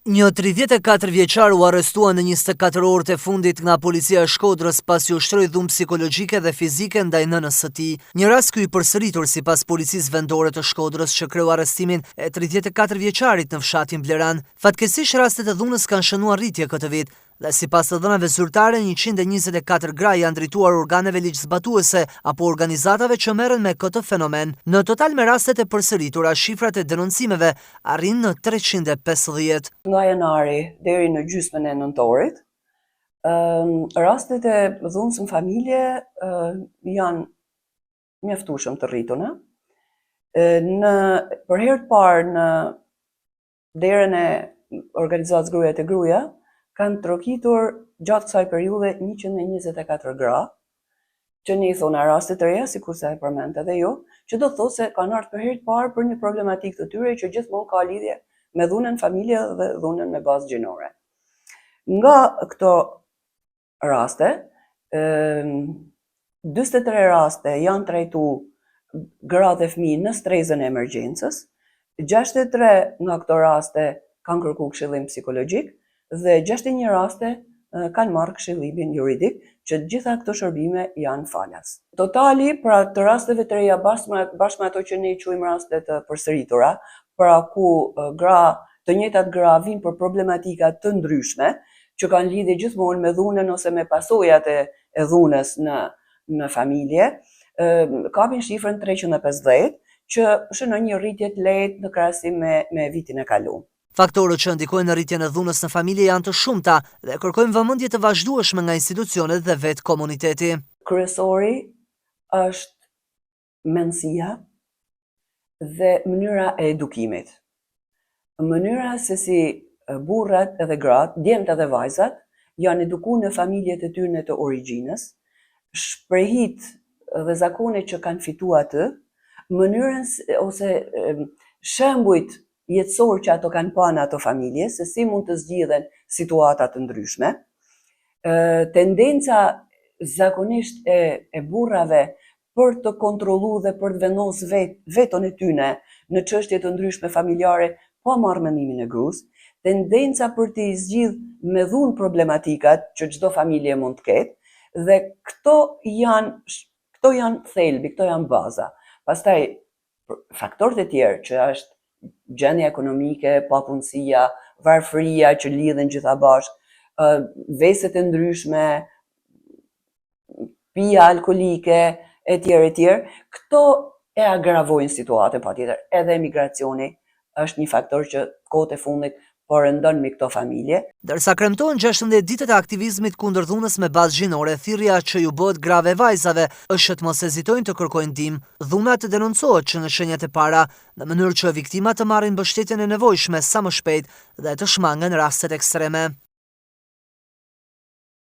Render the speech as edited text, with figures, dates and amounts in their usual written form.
Një 34 vjeçar u arrestua në 24 orët e fundit nga policia e Shkodrës pasi u shtroi dhunë psikologjike dhe fizike ndaj nënës së tij. Një rast ky i përsëritur sipas policisë vendore të Shkodrës që kreu arrestimin e 34 vjeçarit në fshatin Bleran. Fatkeqësisht rastet e dhunës kanë shënuar rritje këtë vit dhe sipas të dhënave zyrtare 124 gra janë drejtuar organeve ligjzbatuese apo organizatave që merren me këtë fenomen. Në total me rastet e përsëritura, shifrat e denoncimeve arrin në 350. Nga janari deri në gjysmën e nëntorit, rastet e dhunës në familje janë mjaftueshëm të rrituna. Për herë të parë në derën e organizatës Gruaja te Gruaja kanë trokitur gjatë kësaj periudhe 124 gra, që ne i thona raste të reja, sikurse e përmendët edhe ju, që do të thotë se kanë ardhur për herë të parë për një problematikë të tyre që gjithmonë ka lidhje me dhunën në familje dhe dhunën me bazë gjinore. Nga këto raste, 43 raste janë trajtuar gra dhe fëmijë në strezën e emergjencës, 63 nga këto raste kanë kërkuar këshillim psikologjik dhe 61 raste kanë marrë këshillimin juridik, që gjitha këto shërbime janë falas. Totali pra të rasteve të reja bashkë me ato që ne i quajmë raste të përsëritura, pra ku të njëjtat gra vinë për problematika të ndryshme, që kanë lidhje gjithmonë me dhunën ose me pasojat e dhunës në familje, kapin shifrën 350, që shënon një rritje të lehtë në krahasim me vitin e kaluar. Faktorët që ndikojnë në rritjen e dhunës në familje janë të shumta dhe kërkojnë vëmendje të vazhdueshme nga institucionet dhe vetë komuniteti. Kryesori është mendësia dhe mënyra e edukimit. Mënyra se si burrat edhe gratë, djemtë edhe vajzat, janë edukuar në familjet e tyre të origjinës, shprehit dhe zakonet që kanë fituar atë, mënyrën ose shembujt jetësor që ato kanë pa në ato familje, se si mund të zgjidhen situata të ndryshme. Tendenca zakonisht e burrave për të kontrolluar dhe për të vendosur vetën e tyre në çështje të ndryshme familjare pa marrë mendimin e gruas, tendenca për të zgjidh me dhunë problematikat që çdo familje mund të ketë, dhe këto janë thelbi, këto janë baza. Pastaj faktorët e tjerë që është gjendja ekonomike, papunësia, varfëria që lidhen gjitha bashkë, veset e ndryshme, pija alkolike, etj. Këto e agravojnë situatën patjetër. Edhe emigracioni është një faktor që kohët e fundit po rëndon mbi këto familje. Ndërsa kremtohen 16 ditët e aktivizmit kundër dhunës me bazë gjinore, thirrja që ju bëhet grave vajzave është të mos hezitojnë të kërkojnë ndihmë. Dhuna të denoncohet që në shenjat e para, në mënyrë që viktimat të marrin mbështetjen e nevojshme sa më shpejt dhe të shmangen rastet ekstreme.